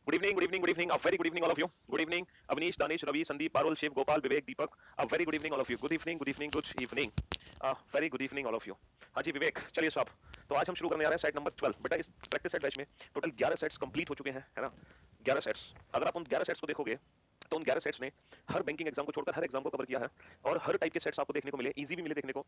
Good evening, good evening, good evening. A very good evening, all of you. Good evening, Avnish, Danish, Ravi, Sandeep, Parul, Shiv, Gopal, Vivek, Deepak. A very good evening, all of you. Good evening, good evening, good evening. Very good evening, all of you. हाँ जी विवेक, चलिए साहब, तो आज हम शुरू करने जा रहे हैं सेट नंबर 12। बेटा इस प्रैक्टिस सेट बैच में टोटल 11 सेट्स कंप्लीट हो चुके हैं, है ना। 11 सेट्स, अगर आप उन 11 सेट्स को देखोगे तो उन 11 सेट्स ने हर बैंकिंग एग्जाम को छोड़कर हर एग्जाम को कवर किया है, और हर टाइप के सेट्स आपको देखने को मिले, इजी भी मिले देखने को,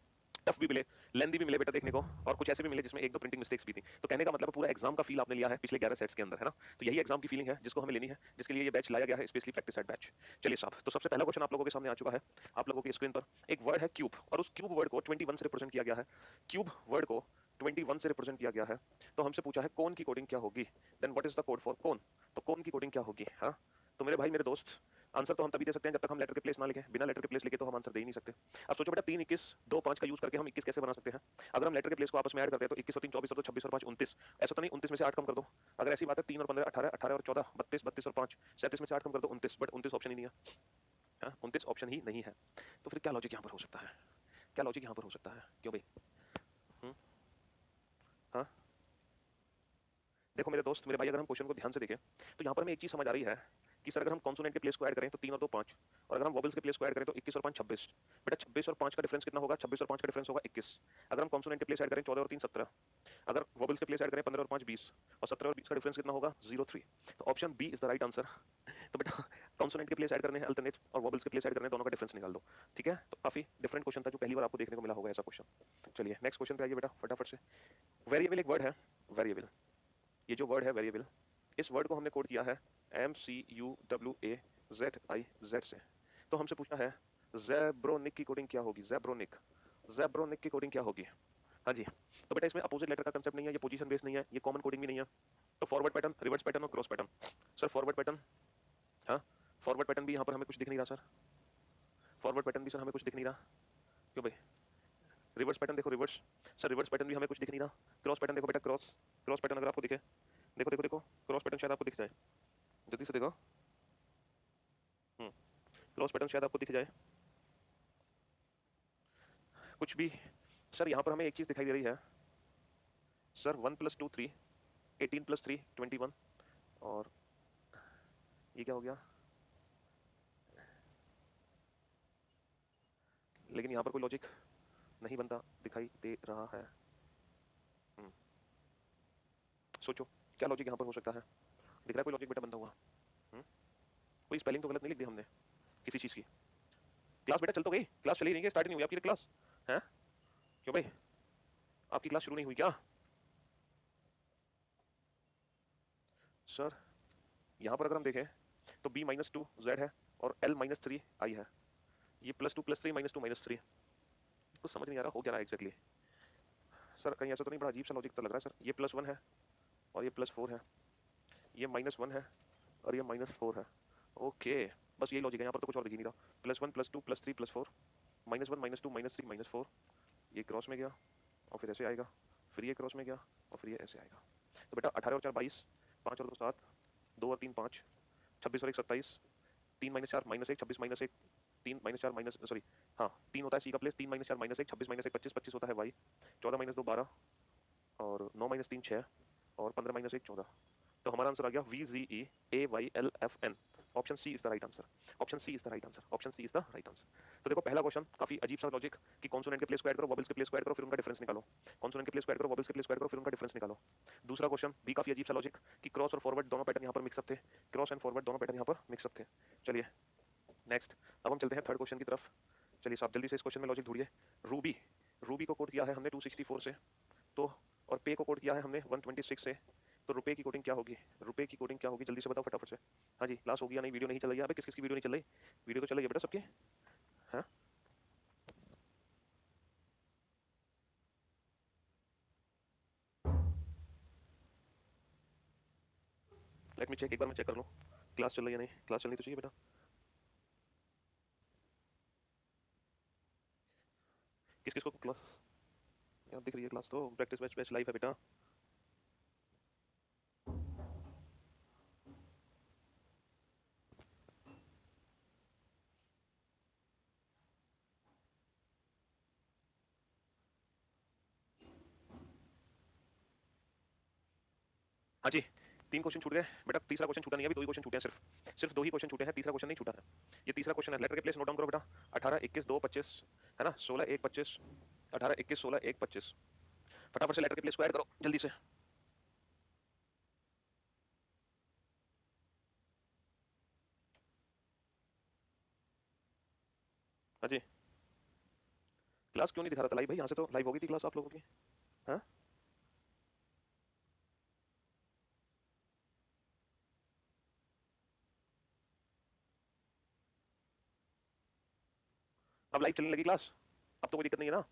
टफ भी मिले, लेंथी भी मिले बेटा देखने को, और कुछ ऐसे भी मिले जिसमें एक दो प्रिंटिंग मिस्टेक्स भी थी। तो कहने का मतलब पूरा एग्जाम का फील आपने लिया है पिछले 11 सेट्स के अंदर, है ना। तो यही एग्जाम की फीलिंग है जिसको हमें लेनी है, जिसके लिए ये बैच लाया गया है, स्पेशली प्रैक्टिस सेट बैच। चलिए साहब, तो सबसे पहला क्वेश्चन आप लोगों के सामने आ चुका है। आप लोगों की स्क्रीन पर एक वर्ड है क्यूब, और उस क्यूब वर्ड को 21 से रिप्रेजेंट किया गया है। क्यूब वर्ड को 21 से रिप्रेजेंट किया गया है। तो हमसे पूछा है कोन की कोडिंग क्या होगी, then what is the code for cone. तो कोन की कोडिंग क्या होगी। हाँ, तो मेरे भाई मेरे दोस्त, आंसर तो हम तभी दे सकते हैं जब तक हम लेटर के प्लेस ना लिखें। बिना लेटर के प्लेस लिखे तो हम आंसर दे ही नहीं सकते। अब सोचो बेटा 3 21 2 5 का यूज करके हम 21 कैसे बना सकते हैं। अगर हम लेटर के प्लेस को आपस में ऐड करते हैं तो 21 और 3 24 और 2 26 और 5 29। ऐसा तो नहीं 29 में से 8 कम कर दो। अगर ऐसी बात है 3 और 15 18 18 और 14 32 32 और 5 37 में से 8 कम कर दो 29। बट 29 ऑप्शन ही नहीं है। हाँ, 29 ऑप्शन ही नहीं है। तो फिर क्या लॉजिक यहाँ पर हो सकता है, क्या लॉजिक यहाँ पर हो सकता है, क्यों भाई। हाँ देखो मेरे दोस्त मेरे भाई, अगर हम क्वेश्चन को ध्यान से देखें तो यहाँ पर हमें एक चीज समझ आ रही है कि सर अगर हम कॉन्सोनेंट के प्लेस को ऐड करें तो 3 और 2 5, और अगर हम वोवेल्स के प्लेस को ऐड करें तो 21 और 5 26। बेटा 26 और 5 का डिफरेंस कितना होगा, 26 और 5 का डिफरेंस होगा 21। अगर हम कॉन्सोनेंट के प्लेस ऐड करें 14 और 3 17, अगर वोवेल्स के प्लेस ऐड करें 15 और 5 20, और 17 और 20 का डिफरेंस कितना होगा 03। तो option B is the right answer. तो बेटा कॉन्सोनेंट के प्लेस ऐड करने हैं अल्टरनेट, और वोवेल्स के प्लेस ऐड करने हैं, दोनों का डिफरेंस निकाल दो। ठीक है, तो काफी डिफरेंट क्वेश्चन था जो पहली बार आपको देखने को मिला होगा ऐसा क्वेश्चन। चलिए नेक्स्ट क्वेश्चन पे आइए बेटा फटाफट से। वेरिएबल एक वर्ड है, वेरिएबल, ये जो वर्ड है वेरिएबल, इस वर्ड को हमने कोड किया है MCUWAZIZ से। तो हमसे पूछा है ज़ेब्रोनिक की कोडिंग क्या होगी, ज़ेब्रोनिक, ज़ेब्रोनिक की कोडिंग क्या होगी। हाँ जी, तो बेटा इसमें अपोजिट लेटर का कंसेप्ट नहीं है, ये पोजीशन बेस्ड नहीं है, ये कॉमन कोडिंग भी नहीं है। तो फॉरवर्ड पैटर्न, रिवर्स पैटर्न और cross pattern. Sir forward pattern, हाँ फॉरवर्ड पैटर्न भी यहाँ पर हमें कुछ दिख नहीं रहा सर, फॉरवर्ड पैटर्न भी सर हमें कुछ दिख नहीं रहा, क्यों भाई। रिवर्स पैटर्न देखो, रिवर्स, सर रिवर्स पैटर्न भी हमें कुछ दिख नहीं रहा। क्रॉस पैटर्न देखो बेटा, क्रॉस, क्रॉस पैटर्न अगर आपको दिखे, देखो देखो देखो, क्रॉस पैटर्न शायद आपको दिख जाए, जल्दी से देखो। क्रॉस पैटर्न शायद आपको दिख जाए कुछ भी। सर यहाँ पर हमें एक चीज दिखाई दे रही है सर, 1 + 2 3, 18 + 3 21, और ये क्या हो गया, लेकिन यहाँ पर कोई लॉजिक नहीं बनता दिखाई दे रहा है। सोचो क्या लॉजिक यहाँ पर हो सकता है, दिख रहा है कोई लॉजिक बेटा बनता हुआ। कोई स्पेलिंग तो गलत नहीं लिख दी हमने किसी चीज की। क्लास बेटा चल तो गई, क्लास चली नहीं गई, स्टार्ट नहीं हुई आपकी क्लास है, क्यों भाई आपकी क्लास शुरू नहीं हुई क्या। सर यहाँ पर अगर हम देखें तो B-2 Z है और L-3 I है, ये +2 +3 -2 -3, कुछ समझ नहीं आ रहा हो क्या रहा है एग्जैक्टली। सर कहीं ऐसा तो नहीं, बड़ा अजीब सा लॉजिक तो लग रहा है सर। ये +1 है और ये +4 है, ये -1 है और ये -4 है। ओके, बस यही लॉजिक है, यहाँ पर तो कुछ और दिख ही नहीं रहा। +1 +2 +3 +4, -1 -2 -3 -4, ये क्रॉस में गया और फिर ऐसे आएगा, फिर ये क्रॉस में गया और फिर ये ऐसे आएगा। तो बेटा 18 और 4 22, 5 और 2 7, 2 और 3 5, 26 और 1 27, 3 - 4 -1, 26 - 1 3 - 4 माइनस सॉरी, हाँ 3 होता है सी का प्लेस, 3 - 4 -1, 26 - 1 25, 25 होता है वाई, 14 - 2 12, और 9 - 3 6, और 15 - 1 14। तो हमारा आंसर आ गया VZEAYLFN। Option C is the right answer, option C is the right answer, option C is the right answer. तो देखो पहला क्वेश्चन काफी अजीब सा लॉजिक कि कॉन्सोनेंट के प्लेस को ऐड करो, वोवेल्स के प्लेस को ऐड करो, फिर उनका डिफरेंस निकालो। कॉन्सोनेंट के प्लेस को ऐड करो, वोवेल्स के प्लेस को ऐड करो, फिर उनका डिफरेंस निकालो। दूसरा क्वेश्चन भी काफी अजीब सा लॉजिक कि क्रॉस और फॉरवर्ड दोनों पैटर्न यहाँ पर मिक्सअप थे, क्रॉस एंड फॉरवर्ड दोनों पैटर्न यहाँ पर मिक्सअप थे। चलिए नेक्स्ट, अब हम चलते हैं थर्ड क्वेश्चन की तरफ। चलिए साहब जल्दी से इस क्वेश्चन में लॉजिक ढूंढिए। रूबी, रूबी को कोड किया है हमने 264 से, तो और पे को कोड किया है हमने 126 से। तो रुपए की कोडिंग क्या होगी, रुपए की कोडिंग क्या होगी, जल्दी से बताओ फटाफट से। हाँ जी क्लास होगी या नहीं, वीडियो नहीं चल रही है, अबे किस किस की वीडियो नहीं चल रही, वीडियो तो चल रही है बेटा सबकी। हाँ लेट मी चेक, एक बार मैं चेक कर लूँ क्लास चल रही है नहीं, क्लास चलनी तो चाहिए बेटा। किस किस को क्लास यहाँ दिख रही है, क्लास तो प्रैक्टिस बैच बैच लाइव है बेटा। हाँ जी तीन क्वेश्चन छूट गए बेटा, तीसरा क्वेश्चन छूटा नहीं है, अभी दो ही क्वेश्चन छूटे हैं, सिर्फ दो ही क्वेश्चन छूटे हैं, तीसरा क्वेश्चन नहीं छूटा है। ये तीसरा क्वेश्चन है, लेटर के प्लेस नोट डाउन करो बेटा। 18 21 2 25 है ना, 16 1 25, 18 21 16 1 25। फटाफट से लेटर के प्लेस को ऐड करो जल्दी से। हाँ जी, क्लास क्यों नहीं दिखा रहा था लाइव भाई? यहाँ से तो लाइव होगी थी क्लास आप लोगों की। हाँ, अब लाइव चलने लगी क्लास, अब तो कोई दिक्कत नहीं है ना,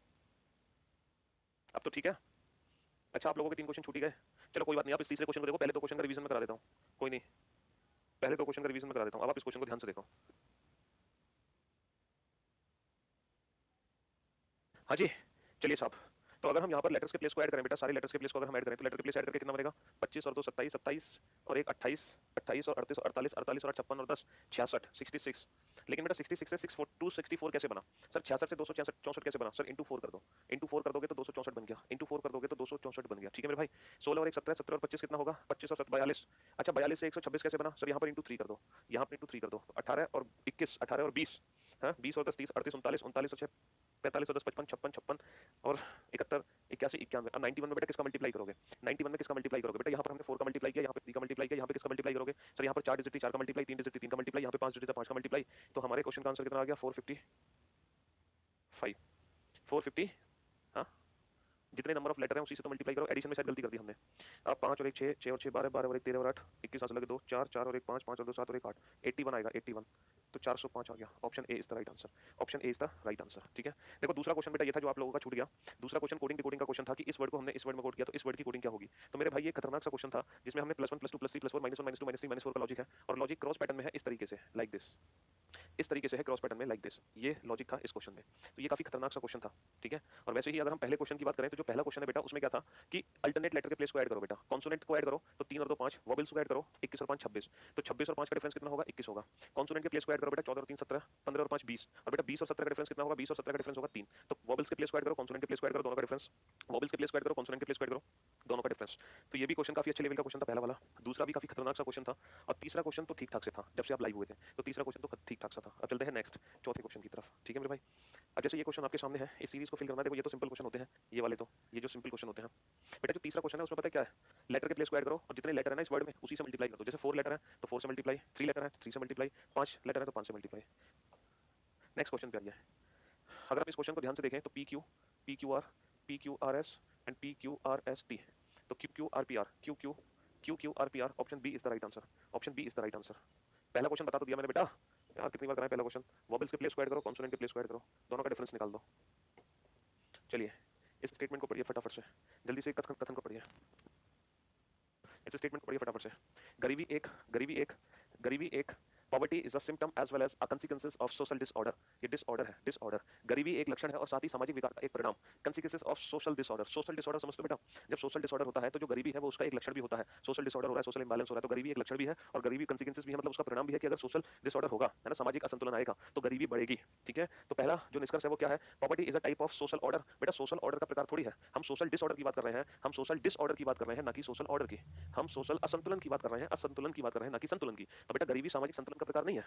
अब तो ठीक है। अच्छा, आप लोगों के तीन क्वेश्चन छूट ही गए, चलो कोई बात नहीं, आप इस तीसरे क्वेश्चन को देखो, पहले दो क्वेश्चन का रिवीजन में करा देता हूँ, कोई नहीं, पहले दो क्वेश्चन का रिवीजन में करा देता हूँ, अब आप इस क्वेश्चन को ध्यान से देखो। हाँ जी, चलिए साहब, तो अगर हम यहाँ पर लेटर्स के प्लेस को ऐड करें बेटा, सारे लेटर्स के प्लेस को अगर हम ऐड करें तो लेटर के प्लेस ऐड करके कितना बनेगा? 25 और 2 27, 27 और एक 28, 28 और 38 और 48, 48 और 56 और 10 66, 66। लेकिन बेटा 66 से 264 कैसे बना सर? 66 से 264 कैसे बना सर? इंटू 4 कर दो, इंटू 4 कर दोगे तो 264 बन गया, इंटू 4 कर दोगे तो 264 बन गया। ठीक है मेरे भाई, 16 और 1 17, 17 और 25 कितना होगा? 25 और 42। अच्छा, 42 से 126 कैसे बना सर? यहाँ पर इंटू 3 कर दो, यहाँ पर इंटू 3 कर दो, 18 और 21, 18 और 20, हाँ 20 और 10 30, 38 39, 39 और 6 45 और 10 55, 56 56 और 71 81 91। अब 91 में बेटा किसका मल्टीप्लाई करोगे? 91 में किसका मल्टीप्लाई करोगे बेटा? यहाँ पर हमने 4 का मल्टीप्लाई किया, यहाँ पे 3 का मल्टीप्लाई किया, यहाँ पे किसका मल्टीप्लाई करोगे सर? यहाँ पर 4 डिजिट थी, 4 का मल्टीप्लाई, 3 डिजिट थी, 3 का मल्टीप्लाई, यहाँ पे 5 डिजिट है, 5 का मल्टीप्लाई। तो हमारे क्वेश्चन का आंसर कितना आ गया? 455, 450। हाँ, जितने नंबर ऑफ लेटर हैं उसी से तो मल्टीप्लाई करो, एडिशन में शायद गलती कर दी हमने। अब 5 और 1 6, 6 और 6 12, 12 और 1 13 और 8 21, 7 लगे 2 4, 4 और 1 5, 5 और 2 7 और 1 8, 81 आएगा, 81। तो 405 आ गया, option A is the right answer, option A is the right answer. ठीक है, देखो दूसरा क्वेश्चन बेटा ये था जो आप लोगों का छूट गया। दूसरा क्वेश्चन कोडिंग डिकोडिंग का क्वेश्चन था कि इस वर्ड को हमने इस वर्ड में कोड किया तो इस वर्ड की कोडिंग क्या होगी। तो मेरे भाई ये खतरनाक सा क्वेश्चन था जिसमें हमने +1 +2 +3 +4 -1 -2 -3 -4 का लॉजिक है, और लॉजिक क्रॉस पैटर्न में है इस तरीके से, लाइक दिस, इस तरीके से है क्रॉस पैटर्न में, लाइक दिस। ये लॉजिक था इस क्वेश्चन में, तो ये काफी खतरनाक सा क्वेश्चन था। ठीक है, और वैसे ही अगर हम पहले क्वेश्चन की बात करें तो जो पहला क्वेश्चन है बेटा उसमें क्या था कि अल्टरनेट लेटर के प्लेस को ऐड करो बेटा, कॉन्सोनेंट को ऐड करो तो 3 और 2 5, वोवेल्स को ऐड करो 21 और 5 26, तो 26 और 5 का डिफरेंस कितना होगा? 21 होगा। कॉन्सोनेंट के प्लेस को ऐड करो बेटा, 14 और 3 17, 15 और 5 20, और बेटा 20 और 17 का डिफरेंस कितना होगा? 20 और 17 का डिफरेंस होगा 3। तो वोवेल्स के प्लेस को ऐड करो, कॉन्सोनेंट के प्लेस को ऐड करो, दोनों का डिफरेंस, वोवेल्स के प्लेस को ऐड करो, कॉन्सोनेंट के प्लेस को ऐड करो, दोनों का डिफरेंस। तो ये भी क्वेश्चन काफी अच्छे लेवल का क्वेश्चन था पहला वाला, दूसरा भी काफी खतरनाक सा क्वेश्चन था, और तीसरा क्वेश्चन तो ठीक ठाक से था जब से आप लाइव हुए थे, तो तीसरा क्वेश्चन तो ठीक ठाक सा था। अब चलते हैं नेक्स्ट चौथे क्वेश्चन की तरफ। ठीक है मेरे भाई, अब जैसे ये क्वेश्चन आपके सामने है, इस सीरीज को फिल करना, देखो ये तो सिंपल क्वेश्चन होते हैं, ये वाले तो ये जो सिंपल क्वेश्चन होते हैं बेटा। जो तीसरा क्वेश्चन है उसमें पता है क्या है? लेटर के प्लेस को ऐड करो और जितने लेटर है ना इस वर्ड में उसी से मल्टीप्लाई कर दो। जैसे 4 लेटर है तो 4 से मल्टीप्लाई, 3 लेटर है तो 3 से मल्टीप्लाई, 5 लेटर है तो 5 से मल्टीप्लाई। नेक्स्ट क्वेश्चन पे आइए, अगर आप इस क्वेश्चन को ध्यान से देखें तो P Q R, P Q R S and P Q R S T, तो Q Q R P R, Q Q R P R, option B is the right answer, option B is the right answer. पहला question बता तो दिया मैंने बेटा, यार कितनी बार कराएं पहला क्वेश्चन। वोवेल्स के प्लेस को ऐड करो, कॉन्सोनेंट के प्लेस को ऐड करो, दोनों का डिफरेंस निकाल दो। चलिए इस स्टेटमेंट को पढ़िए फटाफट से, जल्दी से कथन कथन को पढ़िए, इस स्टेटमेंट को पढ़िए फटाफट से। गरीबी एक, गरीबी एक, गरीबी एक, poverty is a symptom as well as a consequences of social disorder. ये डिसऑर्डर है, डिसऑर्डर, गरीबी एक लक्षण है और साथ ही सामाजिक विकार का एक परिणाम। Consequences of social disorder, social disorder समझते हो बेटा? जब सोशल डिसऑर्डर होता है तो जो गरीबी है वो उसका एक लक्षण भी होता है। सोशल डिसऑर्डर हो रहा है, सोशल इंबैलेंस हो रहा है, तो गरीबी एक लक्षण भी है और गरीबी कंसिक्वेंसेस भी है, मतलब उसका परिणाम भी है कि अगर सोशल डिसऑर्डर होगा है ना, सामाजिक असंतुलन आएगा तो गरीबी बढ़ेगी। ठीक है, तो पहला जो निष्कर्ष है वो क्या है? Poverty is a type of social order. बेटा सोशल ऑर्डर का प्रकार थोड़ी है, हम सोशल डिसऑर्डर की बात कर रहे हैं, हम सोशल डिसऑर्डर की बात कर रहे हैं ना कि सोशल ऑर्डर की। हम सोशल असंतुलन की बात कर रहे हैं, असंतुलन की बात कर रहे हैं ना कि संतुलन की। तो बेटा गरीबी सामाजिक संतुलन का प्रकार नहीं है।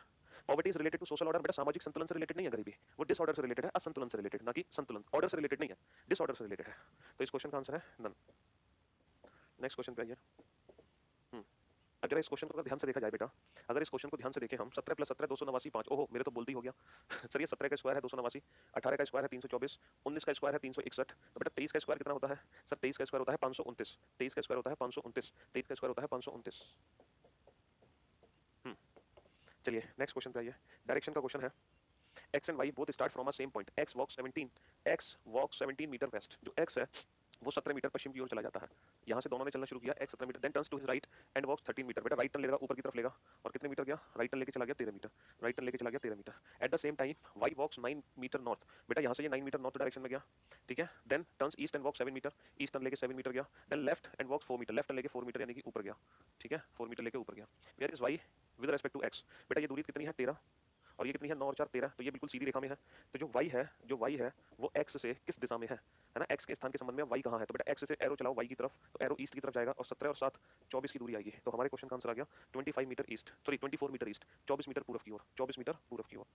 Poverty is related to social order, बेटा सामाजिक संतुलन से रिलेटेड नहीं है गरीबी, वो डिसऑर्डर से रिलेटेड है, असंतुलन से रिलेटेड, ना कि संतुलन ऑर्डर से रिलेटेड नहीं है, डिसऑर्डर से रिलेटेड है। तो इस क्वेश्चन का आंसर है नन। नेक्स्ट क्वेश्चन पे आइए। अगर इस क्वेश्चन को ध्यान से देखा जाए बेटा, अगर इस क्वेश्चन को ध्यान से देखें हम, 17 + 17 289 5, ओहो मेरे तो बोलती हो गया सर ये 17 का स्क्वायर है 289, 18 का स्क्वायर है 324, 19 का स्क्वायर है 361, तो बेटा 23 का स्क्वायर कितना होता है सर? 23 का स्क्वायर होता है 529, 23 का स्क्वायर होता है 529, 23 का स्क्वायर होता है 529। चलिए नेक्स्ट क्वेश्चन पे आइए, डायरेक्शन का क्वेश्चन है। x and y both start from a same point, x walks 17 metre west. जो x है वो 17 मीटर पश्चिम की ओर चला जाता है, यहाँ से दोनों ने चलना शुरू किया, x 17 metre, then turns to his right and walks 13 metre. बेटा राइट टर्न लेगा, ऊपर की तरफ लेगा, और कितने मीटर गया? राइट टर्न लेके चला गया 13 मीटर, राइट टर्न लेके चला गया 13 metre. At the same time y walks 9 metre north, बेटा यहाँ से ये 9 मीटर नॉर्थ डायरेक्शन में गया। ठीक है, then turns east and walk 7 metre, east turn लेके 7 मीटर गया, then left and walks 4 metre, left turn लेके 4 मीटर यानी कि ऊपर गया। ठीक है, 4 मीटर लेके ऊपर गया। Where is y with respect to x, बेटा ये दूरी कितनी है? 13, और ये कितनी है? 9 और 4 13, तो ये बिल्कुल सीधी रेखा में है। तो जो y है वो x से किस दिशा में है? है ना, x के स्थान के संबंध में y कहाँ है, तो बेटा x से एरो चलाओ y की तरफ, तो एरो ईस्ट की तरफ जाएगा और 17 और 7 24 की दूरी आएगी, तो हमारे क्वेश्चन का आंसर आ गया 25 metre east, sorry 24 metre east, 24 metre पूर्व की ओर, 24 मीटर पूर्व की ओर।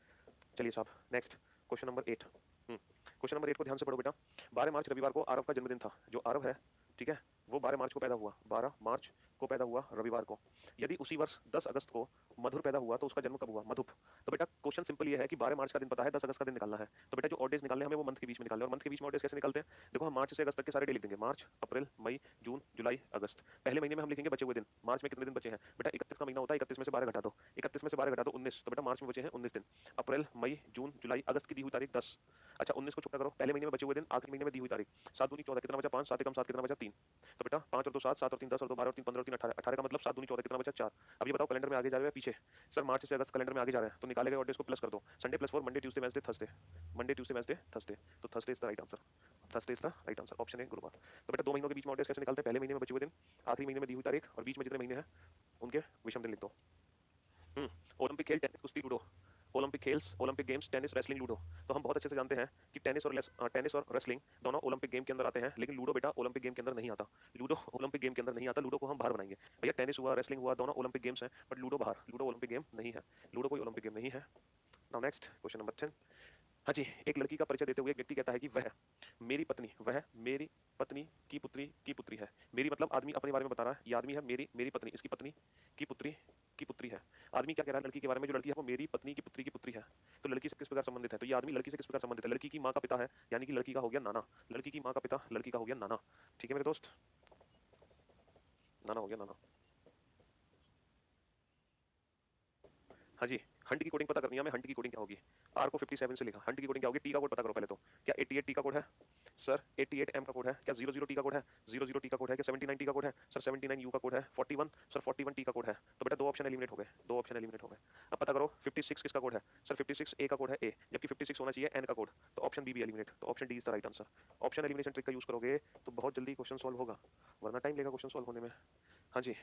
चलिए साहब next question number 8। Question number 8 को ध्यान से पढ़ो बेटा। 12 मार्च रविवार को आरव का जन्मदिन था। जो आरव है, ठीक है, वो 12 मार्च को पैदा हुआ, 12 मार्च को पैदा हुआ रविवार को। यदि उसी वर्ष 10 अगस्त को मधुर पैदा हुआ तो उसका जन्म कब हुआ, मधुप। तो बेटा क्वेश्चन सिंपल ये है कि 12 मार्च का दिन पता है, 10 अगस्त का दिन निकालना है, तो बेटा जो ऑड डेज निकालने हैं हमें वो मंथ के बीच में निकालने हैं, और मंथ के बीच में ऑड डेज कैसे निकालते हैं, देखो हम मार्च से अगस्त तक के सारे डे लिख देंगे, मार्च अप्रैल मई जून जुलाई अगस्त। पहले महीने में हम लिखेंगे बचे हुए दिन, मार्च में कितने दिन बचे हैं, बेटा 31 का महीना होता है, 31 में से 12 घटा दो, 31 में से 12 घटा दो 19, तो बेटा मार्च में बचे हैं 19 दिन। अप्रैल मई जून जुलाई अगस्त की दी हुई तारीख 10, अच्छा 19 को छुट्टा करो, पहले महीने में बचे हुए दिन, आखिरी महीने में दी हुई तारीख, 7 दूनी 14, कितना बचा 5, 7 कम 7 कितना बचा 3, तो बेटा 5 और 2 7, 7 और 3 10 और 2 12 और 3 15 और 3 18, 18 का मतलब 7 दूनी 14 कितना बचा 4। अब ये बताओ कैलेंडर में आगे जा रहे हैं पीछे, सर मार्च से अगस्त कैलेंडर में आगे जा रहे हैं, तो निकाले गए ऑड डेज को प्लस कर दो, Sunday plus 4, Monday Tuesday Wednesday Thursday, Monday Tuesday Wednesday Thursday, तो Thursday is the right answer, Thursday is the right answer, option A गुरुवार। तो बेटा 2 महीनों के बीच में ऑड डेज कैसे निकालते हैं, पहले महीने में बचे हुए दिन, आखिरी महीने में दी हुई तारीख, और बीच में जितने महीने हैं उनके विषम दिन लिख दो। ओलंपिक खेल, टेनिस, कुश्ती, लूडो। ओलंपिक खेल्स, Olympic games, tennis, wrestling, ludo. तो हम बहुत अच्छे से जानते हैं कि टेनिस और रेसलिंग दोनों ओलंपिक गेम के अंदर आते हैं, लेकिन लूडो बेटा ओलंपिक गेम के अंदर नहीं आता, लूडो ओलंपिक गेम के अंदर नहीं आता, लूडो को हम बाहर बनाएंगे। भैया टेनिस हुआ, रेसलिंग हुआ, दोनों ओलंपिक गेम्स हैं, बट लूडो बाहर, लूडो ओलंपिक गेम नहीं है, लूडो कोई ओलंपिक गेम नहीं है। Now next question number 10। हाँ जी, एक लड़की का परिचय देते हुए एक व्यक्ति कहता है कि वह मेरी पत्नी, वह मेरी पत्नी की पुत्री है। मेरी मतलब आदमी अपने बारे में बता रहा है, ये आदमी है मेरी, मेरी पत्नी, इसकी पत्नी की पुत्री है। आदमी क्या कह रहा है लड़की के बारे में, जो लड़की है वो मेरी पत्नी की पुत्री है, तो लड़की से किस प्रकार संबंधित है, तो ये आदमी लड़की से किस प्रकार संबंधित है, लड़की की माँ का पिता है, यानी कि लड़की का हो गया नाना, लड़की की माँ का पिता, लड़की का हो गया नाना, ठीक है मेरे दोस्त, नाना हो गया नाना। हाँ जी, हंट की कोडिंग पता करनी है हमें, हंट की कोडिंग क्या होगी, आर को 57 से लिखा, हंट की कोडिंग क्या होगी, टी का कोड पता करो पहले तो, क्या 88 टी का कोड है, सर 88 एम का कोड है, क्या 00 टी का कोड है, 00 टी का कोड है, क्या 79 टी का कोड है, सर 79 यू का कोड है, 41 सर 41 टी का कोड है, तो बेटा दो ऑप्शन एलिमिनेट हो गए, दो ऑप्शन एलिमिनेट हो गए। अब पता करो 56 किसका कोड है, सर 56 ए का कोड है ए, जबकि 56 होना चाहिए एन का कोड, तो ऑप्शन बी भी एलिमिनेट, तो option D is the right answer. Option elimination trick का यूज करोगे तो बहुत जल्दी क्वेश्चन सॉल्व होगा, वरना टाइम लेगा क्वेश्चन सॉल्व होने में। हाँ जी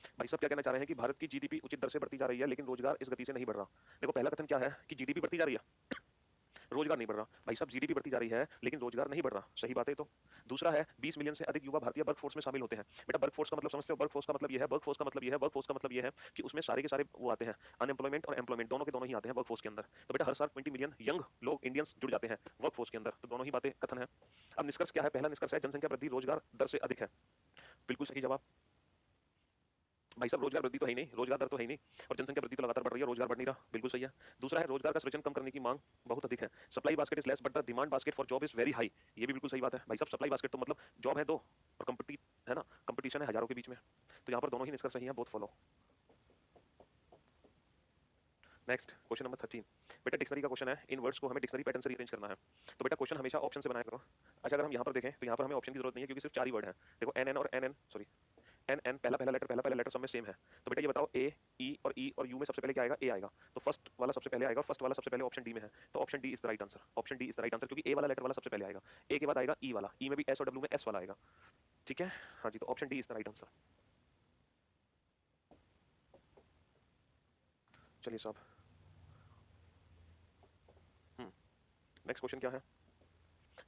भाई साहब क्या कहना चाह रहे हैं कि भारत की जीडीपी उचित दर से बढ़ती जा रही है, लेकिन रोजगार इस गति से नहीं बढ़ रहा। देखो पहला कथन क्या है कि जीडीपी बढ़ती जा रही है, रोजगार नहीं बढ़ रहा। भाई साहब जीडीपी बढ़ती जा रही है लेकिन रोजगार नहीं बढ़ रहा, सही बात है। तो दूसरा है 20 मिलियन से अधिक युवा भारतीय वर्क फोर्स में शामिल होते हैं। बेटा वर्क फोर्स का मतलब समझते हो, वर्क फोर्स का मतलब ये है, वर्क फोर्स का मतलब ये है, वर्क फोर्स का मतलब ये है कि उसमें सारे के सारे वो आते हैं, अनएम्प्लॉयमेंट और एम्प्लॉयमेंट दोनों के दोनों ही आते हैं वर्क फोर्स के अंदर। तो बेटा हर साल 20 मिलियन यंग लोग इंडियंस जुड़ जाते हैं वर्क फोर्स के अंदर, तो दोनों ही बातें कथन है। अब निष्कर्ष क्या है, पहला निष्कर्ष है जनसंख्या वृद्धि रोजगार दर से अधिक है, बिल्कुल सही जवाब। भाई साहब रोजगार वृद्धि तो है ही नहीं, रोजगार दर तो है ही नहीं, और जनसंख्या वृद्धि तो लगातार बढ़ रही है, रोजगार बढ़ नहीं रहा, बिल्कुल सही है। दूसरा है रोजगार का सृजन कम करने की मांग बहुत अधिक है, supply basket is less but the demand basket for job is very high, ये भी बिल्कुल सही बात है। भाई साहब सप्लाई बास्केट तो मतलब जॉब है दो और कंपटी है ना, कंपटीशन है हजारों के बीच में, तो यहाँ पर दोनों ही निष्कर्ष सही है, both follow. Next question number 13। बेटा डिक्शनरी का क्वेश्चन है, इन वर्ड्स को हमें डिक्शनरी पैटर्न से रीअरेंज करना है, तो बेटा क्वेश्चन हमेशा ऑप्शन से बनाया करो। अच्छा अगर हम यहाँ पर देखें तो यहाँ पर हमें ऑप्शन की जरूरत नहीं है क्योंकि सिर्फ 4 ही वर्ड है। देखो एन एन और N N sorry N N पहला पहला लेटर सब में सेम है, तो बेटा ये बताओ ए ई और यू में सबसे पहले क्या आएगा, ए आएगा, तो फर्स्ट वाला सबसे पहले आएगा, फर्स्ट वाला सबसे पहले ऑप्शन डी में है, तो option D is the right answer, option D is the right answer, क्योंकि ए वाला लेटर वाला सबसे पहले आएगा, ए के बाद आएगा ई वाला, ई में भी एस और डब्ल्यू में एस वाला आएगा, ठीक है। हाँ जी, तो option D is the right answer. चलिए साहब नेक्स्ट क्वेश्चन क्या है,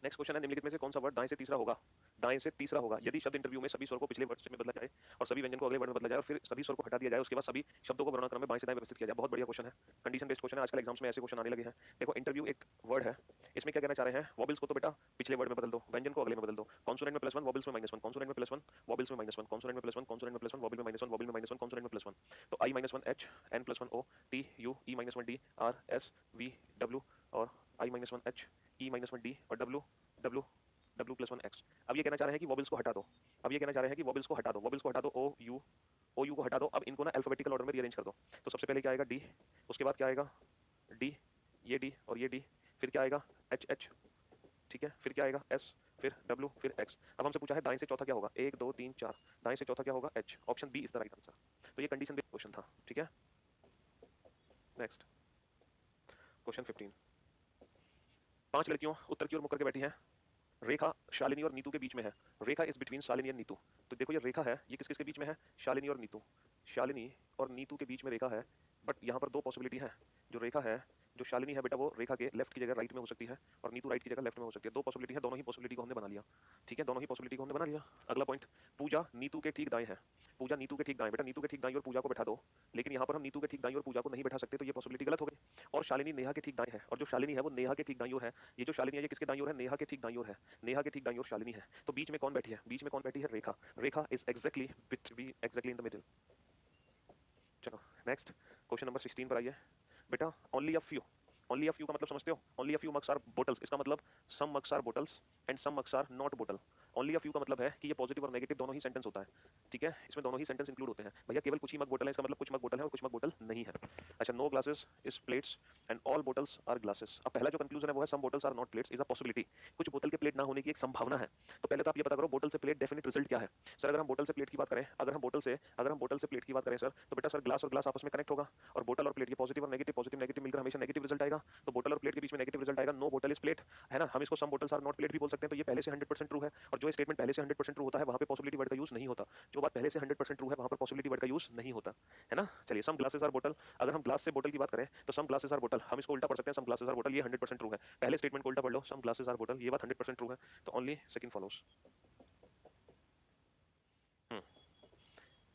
नेक्स्ट क्वेश्चन है निम्नलिखित में से कौन सा वर्ड दाएं से तीसरा होगा, दाएं से तीसरा होगा यदि शब्द इंटरव्यू में सभी स्वर को पिछले वर्ड में बदला जाए और सभी व्यंजन को अगले वर्ड में बदला जाए और फिर सभी स्वर को हटा दिया जाए, उसके बाद सभी शब्दों को वर्णक्रम में बाएं से दाएं व्यवस्थित किया जाए। बहुत बढ़िया क्वेश्चन है, कंडीशन बेस्ड क्वेश्चन है, आजकल एग्जाम्स में ऐसे क्वेश्चन आने लगे हैं। देखो इंटरव्यू एक वर्ड है, इसमें क्या कहना चाह रहे हैं, वॉबल्स को तो बेटा पिछले वर्ड में बदल दो, व्यंजन को अगले में बदल दो, कॉन्सोनेंट में +1 वॉबल्स में -1, कॉन्सोनेंट में +1 वॉबल्स में -1, कॉन्सोनेंट में +1 कॉन्सोनेंट में +1 वॉबल में -1 वॉबल में -1 कॉन्सोनेंट में +1, तो I -1 H N +1 O T U E -1 D R S V W और I -1 H E -1 D और W W W +1 X। अब ये कहना चाह रहे हैं कि वॉबल्स को हटा दो, अब ये कहना चाह रहे हैं कि वॉबल्स को हटा दो, वॉबल्स को हटा दो, ओ यू को हटा दो, अब इनको ना अल्फाबेटिकल ऑर्डर में रीअरेंज कर दो। तो सबसे पहले क्या आएगा डी, उसके बाद क्या आएगा डी, ये डी और ये डी, फिर क्या आएगा एच एच, ठीक है, फिर क्या आएगा एस, फिर डब्ल्यू, फिर एक्स। अब हमसे पूछा है दाएं से चौथा क्या होगा, 1 2 3 4, दाएं से चौथा क्या होगा H, option B is the right answer. तो ये कंडीशन बेस्ड क्वेश्चन था, ठीक है। Next question 15। 5 लड़कियों उत्तर की ओर मुकर के बैठी हैं, रेखा शालिनी और नीतू के बीच में है, Rekha is between Shalini and Neetu. तो देखो ये रेखा है, ये किस किसके बीच में है, शालिनी और नीतू, शालिनी और नीतू के बीच में रेखा है, बट यहाँ पर दो पॉसिबिलिटी है, जो रेखा है जो शालिनी है बेटा वो रेखा के लेफ्ट की जगह राइट में हो सकती है और नीतू राइट की जगह लेफ्ट में हो सकती है। दो पॉसिबिलिटी है, दोनों ही पॉसिबिलिटी को हमने बना लिया। ठीक है, दोनों ही पॉसिबिलिटी को हमने बना लिया। अगला पॉइंट, पूजा नीतू के ठीक दाएं है। पूजा नीतू के ठीक दाएं, बेटा नीतू के ठीक दाएं और पूजा को बैठा दो, लेकिन यहाँ पर हम नीतू के ठीक दाएं और पूजा को नहीं बैठा सकते, तो ये पॉसिबिलिटी गलत हो गई। और शालिनी नेहा के ठीक दाएं है, और जो शालिनी है वो नेहा के ठीक दाईं ओर है। ये जो शालिनी है ये किसके दाईं ओर है? नेहा के ठीक दाईं ओर है। नेहा के ठीक दाईं ओर शालिनी है, तो बीच में कौन बैठी है? बीच में कौन बैठी है? Rekha. Rekha is exactly in the middle. चलो नेक्स्ट, क्वेश्चन नंबर 16 पर आइए बेटा। Only a few, only a few का मतलब समझते हो? Only a few mugs are bottles, इसका मतलब some mugs are bottles and some mugs are not bottle. Only a few का मतलब है कि ये पॉजिटिव और नेगेटिव दोनों ही सेंटेंस होता है। ठीक है, इसमें दोनों ही सेंटेंस इंक्लूड होते हैं। भैया केवल कुछ ही मग बोतल है, इसका मतलब कुछ मग बोतल है और कुछ मग बोतल नहीं है। अच्छा, no glasses is plates and all bottles are glasses. अब पहला जो कंक्लूजन है वो है some bottles are not plates is a possibility. कुछ बोतल के प्लेट ना होने की एक संभावना है। तो पहले तो आप ये पता करो बोतल से प्लेट डेफिनेट रिजल्ट क्या है। सर अगर हम बोतल से प्लेट की बात करें, अगर हम बोतल से प्लेट की बात करें सर, तो बेटा सर ग्लास और ग्लास आपस में कनेक्ट होगा, और बोतल और प्लेट ये पॉजिटिव और नेगेटिव मिलकर हमेशा नेगेटिव रिजल्ट आएगा। तो बोतल और प्लेट के बीच में नेगेटिव रिजल्ट आएगा। नो बोतल इज प्लेट है ना, हम इसको सम बोटल्स आर नॉट प्लेट भी बोल सकते हैं। तो ये पहले से 100% ट्रू है, और जो स्टेटमेंट पहले से 100% ट्रू होता है वहां पे पॉसिबिलिटी वर्ड का यूज नहीं होता। जो बात पहले से 100% ट्रू है वहां पर पॉसिबिलिटी वर्ड का यूज नहीं होता है ना। चलिए, सम ग्लासेस आर बोतल, अगर हम ग्लास से बोतल की बात करें तो सम ग्लासेस आर बोतल, हम इसको उल्टा पढ़ सकते हैं सम ग्लासेस आर बोतल, ये 100% ट्रू है। पहले स्टेटमेंट को उल्टा पढ़ लो, सम ग्लासेस आर बोतल, ये बात 100% ट्रू है, तो only second follows.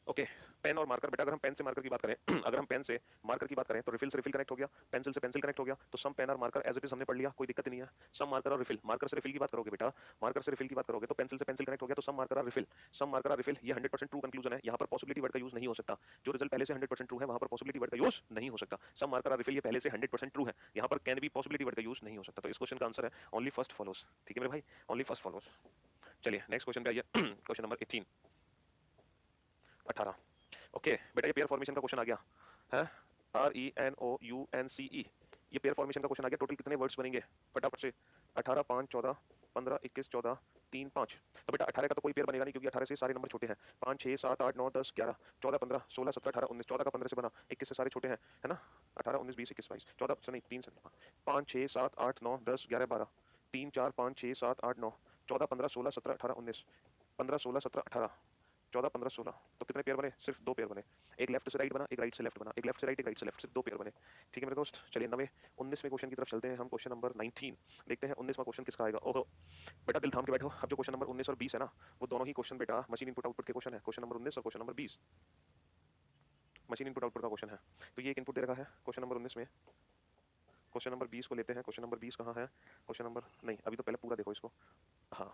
Okay, pen और मार्कर, बेटा अगर हम पेन से मार्कर की बात करें अगर हम पेन से मार्कर की बात करें तो रिफिल से रिफिल कनेक्ट हो गया, पेंसिल से पेंसिल कनेक्ट हो गया, तो सम पेन और मार्कर एज इट इज हमने पढ़ लिया, कोई दिक्कत नहीं है। सम मार्कर और रिफिल, मार्कर से रिफिल की बात करोगे बेटा, मार्कर से रिफिल की बात करोगे तो पेंसिल से पेंसिल कनेक्ट हो गया, तो सम मार्कर और रिफिल, सम मार्कर और रिफिल, ये 100% ट्रू कंक्लूजन है। यहाँ पर पॉसिबिलिटी वर्ड का यूज नहीं हो सकता। जो रिजल्ट पहले से 100% ट्रू है वहां पर पॉसिबिलिटी वर्ड का यूज नहीं हो सकता। सम मार्कर और रिफिल ये पहले से 100% ट्रू है, यहाँ पर कैन भी पॉसिबिलिटी वर्ड का यूज नहीं हो सकता। तो इस क्वेश्चन का आंसर है ओनली फर्स्ट फॉलोस। ठीक है मेरे भाई, ओनली फर्स्ट फॉलोस। चलिए नेक्स्ट क्वेश्चन पे आइए क्वेश्चन नंबर 18। ओके बेटा, ये पेयर फॉर्मेशन का क्वेश्चन आ गया है, RENOUNCE, ये पेयर फॉर्मेशन का क्वेश्चन आ गया। टोटल कितने वर्ड्स बनेंगे फटाफट से? 18, 5, 14, 15, 21, 14, 3, 5। तो बेटा 18 का तो कोई पेयर बनेगा नहीं, क्योंकि 18 से सारे नंबर छोटे हैं। 5, 6, 7, 8, 9, 10, 11, 14, 15, 16, 17, 18, 19, 14 का 15 से बना, 21 से सारे छोटे हैं है ना। 18, 19, 20, 21, 22, 14 से नहीं, 3 से 5, 6, 7, 8, 9, 10, 11, 12, 3, 4, 5, 6, 7, 8, 9, 14, 15, 16, 17, 18, 19, 15, 16, 17, 18, 14, 15, 16, तो कितने पेयर बने? सिर्फ दो पेयर बने। एक लेफ्ट से राइट बना, एक राइट से लेफ्ट बना, एक लेफ्ट से राइट, एक राइट से लेफ्ट, सिर्फ दो पेयर बने। ठीक है मेरे दोस्त, चलिए 19वें क्वेश्चन की तरफ चलते हैं हम। क्वेश्चन नंबर 19 देखते हैं। 19वां क्वेश्चन किसका आएगा? ओहो बेटा दिल थाम के बैठो। अब जो क्वेश्चन नंबर 19 और 20 है ना, वो दोनों ही क्वेश्चन बेटा मशीन इनपुट आउटपुट के क्वेश्चन है। क्वेश्चन नंबर 19 और question number 20 machine input output का क्वेश्चन है। तो ये एक इनपुट दे रखा है क्वेश्चन नंबर 19 में। क्वेश्चन नंबर 20 को लेते हैं। क्वेश्चन नंबर 20 कहाँ है? क्वेश्चन नंबर नहीं, अभी तो पहले पूरा देखो इसको। हाँ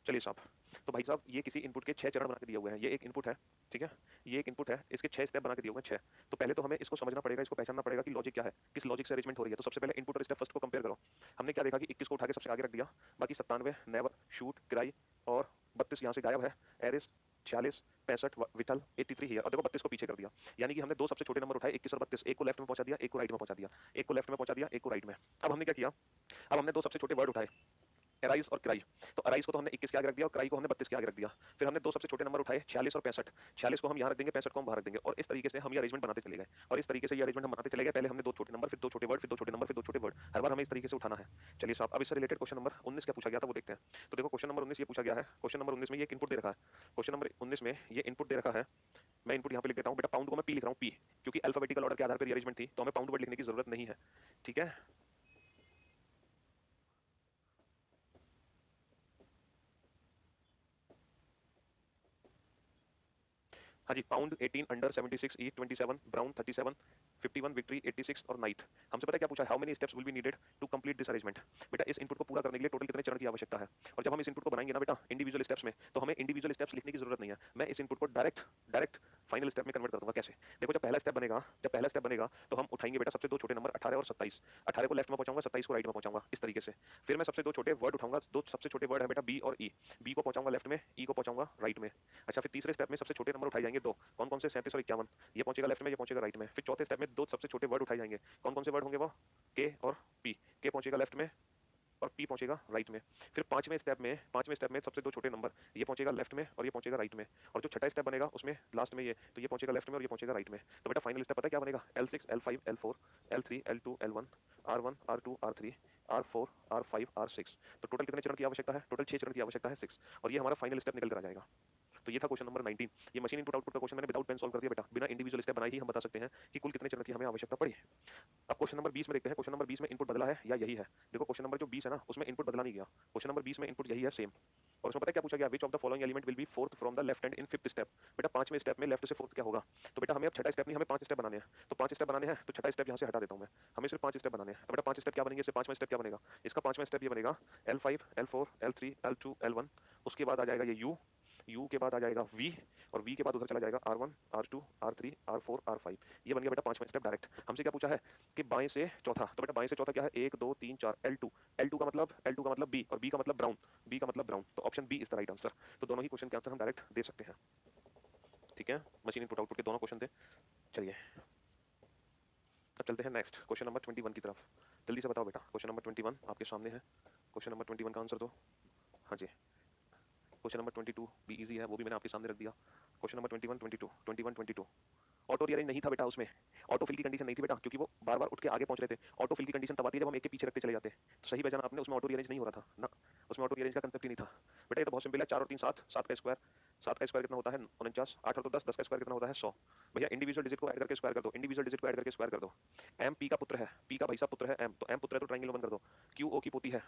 चलिए साहब, तो भाई साहब ये किसी इनपुट के 6 चरण बना के दिए हुए हैं। ये एक इनपुट है, ठीक है, ये एक इनपुट है, इसके 6 स्टेप बना के दिए हुए हैं 6। तो पहले तो हमें इसको समझना पड़ेगा, इसको पहचानना पड़ेगा कि लॉजिक क्या है, किस लॉजिक से अरेंजमेंट हो रही है। तो सबसे पहले इनपुट और स्टेप फर्स्ट को कंपेयर करो। हमने क्या देखा कि 21 को उठा के सबसे आगे रख दिया, बाकी 97, नेवर, शूट, क्राई और 32 यहाँ से गायब है, एरिस 46, 65, विठल 83 हियर, और देखो 32 को पीछे कर दिया। यानी कि हमने दो सबसे छोटे नंबर उठाए 21 और 32, एक को लेफ्ट में पहुंचा दिया, एक को राइट में पहुंचा दिया, एक को लेफ्ट में पहुंचा दिया, एक को राइट में। अब हमने क्या किया, अब हमने दो सबसे छोटे वर्ड उठाए, एराइज और क्राई। तो अराइज को तो हमने 21 के आगे रख दिया और क्राई को हमने 32 के आगे रख दिया। फिर हमने दो सबसे छोटे नंबर उठाए 46 और 65। 46 को हम यहाँ रख देंगे, 65 को हम बाहर रख देंगे, और इस तरीके से हम ये अरेंजमेंट बनाते चले गए। और इस तरीके से ये अरेंजमेंट हम बनाते चले गए। पहले हमने दो छोटे नंबर, फिर दो छोटे वर्ड, फिर दो छोटे नंबर, फिर दो छोटे वर्ड, हर बार हमें इस तरीके से उठाना है। चलिए साहब, अब इससे रिलेटेड क्वेश्चन नंबर 19 क्या पूछा गया था वो देखते हैं। तो देखो क्वेश्चन नंबर 19 ये पूछा गया है। क्वेश्चन नंबर 19 में ये इनपुट दे रखा है। क्वेश्चन नंबर 19 में ये इनपुट दे रखा है। मैं इनपुट यहाँ पे लिख देता हूँ बेटा, पाउंड को मैं पी लिख रहा हूँ, पी, क्योंकि अल्फाबेटिकल ऑर्डर के आधार पर ये अरेंजमेंट थी, तो हमें पाउंड वर्ड लिखने की जरूरत नहीं है। ठीक है, हाँ जी, pound 18, under 76, eat 27, brown 37, 51, victory 86 और नाइट। हमसे पता है क्या पूछा है? How many steps will be needed to complete this arrangement. बेटा इस इनपुट को पूरा करने के लिए टोटल कितने चरण की आवश्यकता है? और जब हम इस इनपुट को बनाएंगे ना बेटा इंडिविजुअल स्टेप्स में, तो हमें इंडिविजुअल स्टेप्स लिखने की जरूरत नहीं है। मैं इस इनपुट को डायरेक्ट डायरेक्ट फाइनल स्टेप में कन्वर्ट कर दूंगा। कैसे? देखो, जब पहला स्टेप बनेगा तो हम उठाएंगे बेटा सबसे दो छोटे नंबर 18 और 27। 18 को लेफ्ट में पहुंचाऊंगा, 27 को राइट में पहुंचाऊंगा, इस तरीके से। फिर मैं सबसे दो छोटे वर्ड उठाऊंगा, दो सबसे छोटे वर्ड है बेटा बी और ई। बी को पहुंचाऊंगा लेफ्ट में, ई को पहुंचाऊंगा राइट में। अच्छा, फिर तीसरे स्टेप में सबसे छोटे नंबर उठाए जाएंगे दो, कौन कौन से? 37 और 51, ये पहुंचेगा लेफ्ट में, ये पहुंचेगा राइट में। फिर चौथे स्टेप में दो सबसे छोटे वर्ड उठाए जाएंगे, कौन कौन से वर्ड होंगे वो? के और पी, के पहुंचेगा लेफ्ट में और पी पहुंचेगा राइट में। फिर पांचवें स्टेप में सबसे दो छोटे नंबर, ये पहुंचेगा लेफ्ट में और ये पहुंचेगा राइट में। और जो छठा स्टेप बनेगा उसमें लास्ट में ये, तो ये पहुंचेगा लेफ्ट में और ये पहुंचेगा राइट में। तो बेटा फाइनल स्टेप पता है क्या बनेगा? L6, L5, L4, L3, L2, L1, R1, R2, R3, R4, R5, R6। तो टोटल कितने चरण की आवश्यकता है? टोटल 6 चरण की आवश्यकता है, 6। और ये हमारा फाइनल स्टेप निकल कर आ जाएगा। तो ये था क्वेश्चन नंबर 19। ये मशीन इनपुट आउटपुट का क्वेश्चन मैंने विदाउट पेन सॉल्व कर दिया बेटा, बिना इंडिविजुअल स्टेप बनाए ही हम बता सकते हैं कि कुल कितने चरण की हमें आवश्यकता पड़ी। अब क्वेश्चन नंबर 20 में देखते हैं, क्वेश्चन नंबर 20 में इनपुट बदला है या यही है। देखो क्वेश्चन नंबर जो 20 है ना उसमें इनपुट बदला नहीं गया, क्वेश्चन नंबर 20 में इनपुट यही है सेम। और उसमें पता है क्या पूछा गया, which of the following element will be fourth from the left hand in fifth step. बेटा पांचवें स्टेप में लेफ्ट से फोर्थ क्या होगा, तो बेटा हमें अब छठा स्टेप नहीं, हमें 5 स्टेप बनाने हैं। तो 5 स्टेप बनाने हैं तो छठा स्टेप यहाँ से हटा देता हूँ मैं, हमें सिर्फ 5 स्टेप बनाने हैं। तो बेटा 5 स्टेप क्या बनेंगे, इससे 5वां स्टेप क्या बनेगा, इसका 5वां स्टेप ये बनेगा L5 L4 L3 L2 L1, उसके बाद आ जाएगा ये U के बाद आ जाएगा V, और V के बाद उधर चला जाएगा R1 R2 R3 R4 R5। ये बन गया बेटा 5वां स्टेप डायरेक्ट। हमसे क्या पूछा है कि बाएं से चौथा, तो बेटा बाएं से चौथा क्या है, 1 2 3 4 L2 का मतलब B, और B का मतलब ब्राउन, तो option B is the right answer. तो दोनों ही क्वेश्चन के आंसर हम डायरेक्ट दे सकते हैं। ठीक है, मशीन इनपुट आउटपुट के दोनों क्वेश्चन थे। चलिए अब चलते हैं नेक्स्ट क्वेश्चन नंबर 21 की तरफ। जल्दी से बताओ बेटा, क्वेश्चन नंबर 21 आपके सामने है, क्वेश्चन नंबर 21 का आंसर दो। हाँ जी, क्वेश्चन नंबर 22 भी इजी है, वो भी मैंने आपके सामने रख दिया। क्वेश्चन नंबर 21 ऑटो रीअरेंज नहीं था बेटा, उसमें ऑटो फिल की कंडीशन नहीं थी बेटा, क्योंकि वो बार बार उठ के आगे पहुंच रहे थे। ऑटो फिल की कंडीशन तब आती है जब हम एक के पीछे रखते चले जाते हैं। तो सही पहचाना आपने, उसमें ऑटो रीअरेंज नहीं हो रहा था ना, उसमें ऑटो रीअरेंज का कंसेप्ट ही नहीं था बेटा। ये तो बहुत सिंपल है, 4 और 3 7, 7 का स्क्वायर, 7 का स्क्वायर कितना होता है 49, 8 और 2 10, 10 का स्क्वायर कितना होता है 100। भैया इंडिविजुअल डिजिट को ऐड करके स्क्वायर कर दो, इंडिविजुअल डिजिट को ऐड करके स्क्वायर कर दो। एम पी का पुत्र है, पी का भाई साहब पुत्र है एम, तो एम पुत्र है तो ट्रायंगल बन कर दो। क्यू ओ की पोती है,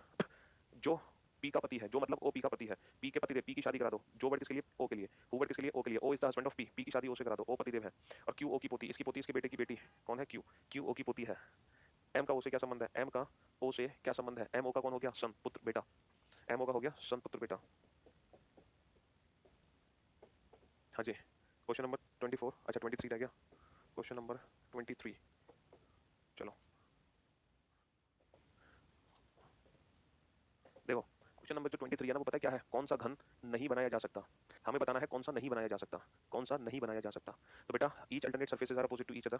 जो पी का पति है, जो मतलब ओ पी का पति है, पी के पति देव, पी की शादी करा दो। जो वर्ड किसके लिए, ओ के लिए, हु वर्ड किसके लिए, ओ के लिए, O is the husband of P, P की शादी ओ से करा दो, ओ पति देव है। और क्यू ओ की पोती, इसकी पोती इसके बेटे की बेटी कौन है, क्यू, क्यू ओ की पोती है। एम का ओ से क्या संबंध है, एम का ओ से क्या संबंध है, एम ओ का कौन हो गया, सन पुत्र बेटा, एम ओ का हो गया सन पुत्र बेटा। हाँ जी, क्वेश्चन नंबर 24, अच्छा 23 रह गया, क्वेश्चन नंबर 23। चलो देखो, क्वेश्चन नंबर जो 23 है ना, वो पता है क्या है, कौन सा घन नहीं बनाया जा सकता। हमें बताना है कौन सा नहीं बनाया जा सकता, कौन सा नहीं बनाया जा सकता। तो बेटा each alternate surfaces are opposite to each other,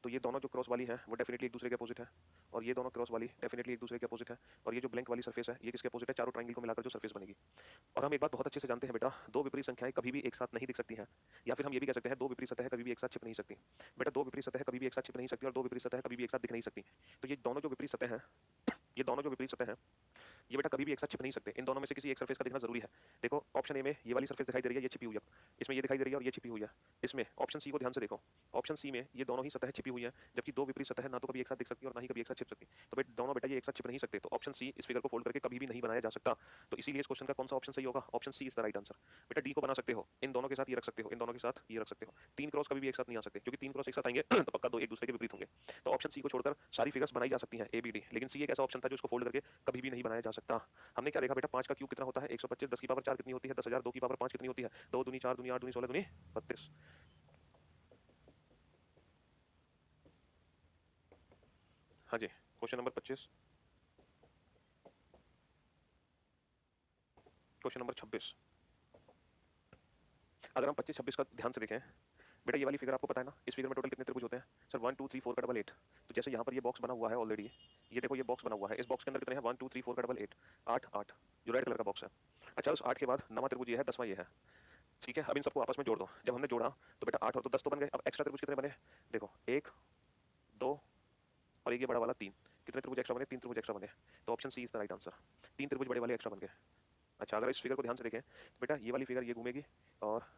तो ये दोनों जो क्रॉस वाली है वो डेफिनेटली एक दूसरे के अपोजिट है, और ये दोनों क्रॉस वाली डेफिनेटली एक दूसरे के अपोजिट है, और ये जो ब्लैंक वाली सरफेस है ये किसके अपोजिट है, चारों ट्रायंगल को मिलाकर जो सरफेस बनेगी। और हम एक बात बहुत अच्छे से जानते हैं बेटा, दो विपरीत संख्याएं कभी भी एक साथ नहीं दिख सकती हैं, या फिर हम ये भी कह सकते हैं दो विपरीत सतह कभी भी एक साथ छिप नहीं सकती। बेटा दो विपरीत सतह कभी भी एक साथ छिप नहीं सकती, और दो विपरीत सतह कभी भी एक साथ दिख नहीं सकती। तो ये दोनों जो विपरीत सतह हैं, ये दोनों जो विपरीत सतह हैं, ये बेटा कभी भी एक साथ छिप नहीं सकते, इन दोनों में से किसी एक सरफेस का दिखना जरूरी है। देखो ऑप्शन ए में ये वाली सरफेस दिखाई दे रही है, ये छिपी हुई है, इसमें ये दिखाई दे रही है और ये छिपी हुई है। इसमें ऑप्शन सी को ध्यान से देखो, ऑप्शन सी में ये दोनों ही सतह छिपी हुई है, जबकि दो विपरीत सतह ना तो कभी एक साथ दिख सकती और ना ही कभी एक साथ छिप सकती। तो बेटा दोनों बेटा ये एक साथ छिप नहीं सकते, तो ऑप्शन सी इस फिगर को फोल्ड करके कभी भी नहीं बनाया जा सकता। तो इसीलिए इस क्वेश्चन का कौन सा ऑप्शन सही होगा, option C is the right answer. बेटा डी को बना सकते हो, इन दोनों के साथ ये रख सकते हो, इन दोनों के साथ ये रख सकते हो। 3 क्रॉस कभी भी एक साथ नहीं आ सकते, क्योंकि 3 क्रॉस एक साथ आएंगे तो पक्का दो एक दूसरे के विपरीत होंगे। तो ऑप्शन सी को छोड़कर सारी फिगर्स बनाई जा सकती हैं ए बी डी, लेकिन सी एक ऐसा ऑप्शन था जो उसको फोल्ड करके कभी भी नहीं बनाया जा सकता। हमने क्या देखा बेटा, 5 का क्यूब कितना होता है 125, 10 की पावर 4 कितनी होती है 10,000, 2 की पावर 5 कितनी होती है 2 दूनी 4 दूनी 8 दूनी 16 दूनी 32। हाँ जी, क्वेश्चन नंबर 25, क्वेश्चन नंबर 26। अगर हम 25 26 का ध्यान से देखें बेटा, ये वाली फिगर आपको पता है ना, इस फिगर में टोटल कितने त्रिभुज होते हैं सर, 1 2 3 4 का डबल 8। तो जैसे यहाँ पर ये बॉक्स बना हुआ है ऑलरेडी, ये देखो ये बॉक्स बना हुआ है, इस बॉक्स के अंदर कितने हैं 1 2 3 4 का डबल 8, 8 8 जो रेड कलर का बॉक्स है। अच्छा उस 8 के बाद नवा त्रिभुज ये है, 10वां ये है। ठीक है, अब इन सबको आपस में जोड़ दो, जब हमने जोड़ा तो बेटा 8 और तो 10 तो बन गए। अब एक्स्ट्रा त्रिभुज कितने बने, देखो 1 2 और एक ये बड़ा वाला 3, कितने त्रिभुज एक्स्ट्रा बने, 3 त्रिभुज एक्स्ट्रा बने। तो option C is the right answer, 3 त्रिभुज बड़े वाले एक्स्ट्रा बन गए। अच्छा अगर इस फिगर को ध्यान से देखें तो बेटा ये वाली फिगर ये घूमेगी और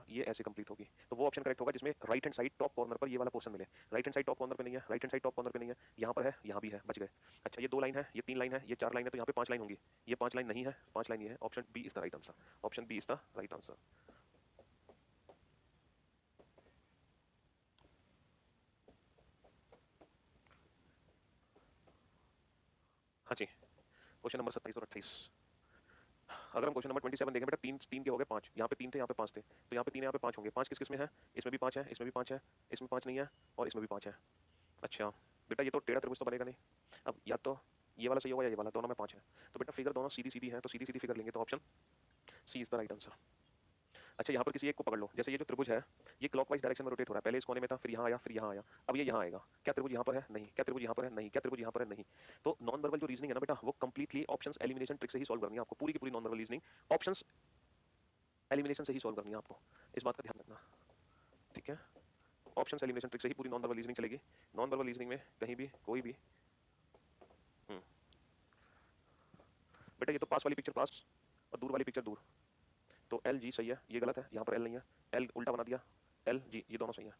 ये ऐसे कंप्लीट होगी, तो वो ऑप्शन करेक्ट होगा जिसमें right hand side top corner पर ये वाला पोर्शन मिले। Right hand side top corner पे नहीं है, right hand side top corner पे नहीं है, यहाँ पर है यहाँ भी है, बच गए। अच्छा ये 2 लाइन है, ये 3 लाइन है, ये 4 लाइन है, तो यहाँ पे 5 लाइन होंगी, ये 5 लाइन नहीं है, 5 लाइन ये है। Option B is the right answer, option B is the right answer. हाँ जी, क्वेश्चन नंबर 27 और 28। अगर हम क्वेश्चन नंबर 27 देखें बेटा, 3 3 के हो गए 5, यहाँ पे 3 थे यहाँ पे 5 थे, तो यहाँ पे 3 यहाँ पे 5 होंगे। 5 किस किस में है, इसमें भी 5 है, इसमें भी 5 है, इसमें 5 नहीं है और इसमें भी 5 है। अच्छा बेटा ये तो टेढ़ा त्रिभुज तो बनेगा नहीं, अब या तो ये वाला सही होगा या ये वाला, दोनों में 5 है। तो बेटा फिगर दोनों सीधी सीधी है, तो सीधी सीधी फिगर लेंगे, तो option C is the right answer. अच्छा यहाँ पर किसी एक को पकड़ लो, जैसे ये जो त्रिभुज है ये क्लॉकवाइज डायरेक्शन में रोटेट हो रहा है, पहले इस कोने में था, फिर यहाँ आया, फिर यहाँ आया, अब ये यहाँ आएगा। क्या त्रिभुज यहाँ पर है, नहीं। क्या त्रिभुज यहाँ पर है, नहीं। क्या त्रिभुज यहाँ पर है, नहीं। तो नॉन वर्बल जो रीजनिंग है ना बेटा, वो कंप्लीटली ऑप्शंस एलिमिनेशन ट्रिक से ही सॉल्व करनी है आपको, पूरी की पूरी non verbal reasoning options elimination से ही सॉल्व करनी है आपको, इस बात का ध्यान रखना। ठीक है, ऑप्शंस एलिमिनेशन ट्रिक से ही पूरी नॉन वर्बल रीजनिंग चलेगी। नॉन वर्बल रीजनिंग में कहीं भी कोई भी बेटा ये तो पास वाली पिक्चर पास और दूर वाली पिक्चर दूर, तो एल जी सही है, ये गलत है, यहाँ पर एल नहीं है, एल उल्टा बना दिया, एल जी, ये दोनों सही है।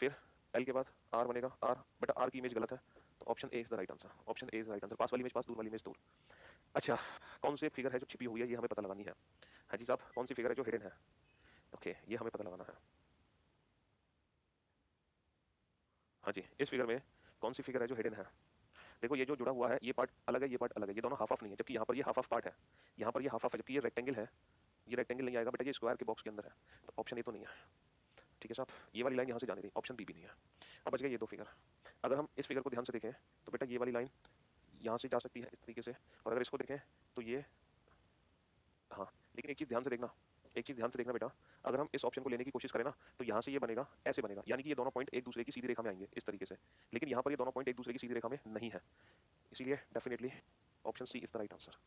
फिर एल के बाद आर बनेगा, आर बेटा आर की इमेज गलत है, तो option A is the right answer, option A is the right answer. पास वाली इमेज पास, दूर वाली इमेज दूर। अच्छा, कौन सी फिगर है जो छिपी हुई है, ये हमें पता लगानी है। हाँ जी साहब, कौन सी फिगर है जो हिडन है? ओके, ये हमें पता लगाना है। हाँ जी, इस फिगर में कौन सी फिगर है जो हिडन है? देखो ये जो जुड़ा हुआ है ये पार्ट अलग है, ये पार्ट अलग है, ये दोनों हाफ हाफ नहीं है, जबकि यहाँ पर ये हाफ हाफ पार्ट है, यहाँ पर ये हाफ हाफ है, जबकि ये रेक्टेंगल है, ये रेक्टेंगल नहीं आएगा बेटा, ये स्क्वायर के बॉक्स के अंदर है, तो ऑप्शन ए तो नहीं है। ठीक है साहब, ये वाली लाइन यहाँ से जाने दी, ऑप्शन बी भी नहीं है। अब बच गए ये दो फिगर। अगर हम इस फिगर को ध्यान से देखें तो बेटा ये वाली लाइन यहाँ से जा सकती है इस तरीके से, और अगर इसको देखें तो ये, हाँ, लेकिन एक चीज़ ध्यान से देखना, एक चीज़ ध्यान से देखना बेटा, अगर हम इस ऑप्शन को लेने की कोशिश करें ना तो यहाँ से ये बनेगा, ऐसे बनेगा, यानी कि ये दोनों पॉइंट एक दूसरे की सीधी रेखा में आएंगे इस तरीके से, लेकिन यहाँ पर ये दोनों पॉइंट एक दूसरे की सीधी रेखा में नहीं है, इसीलिए definitely option C is the right answer.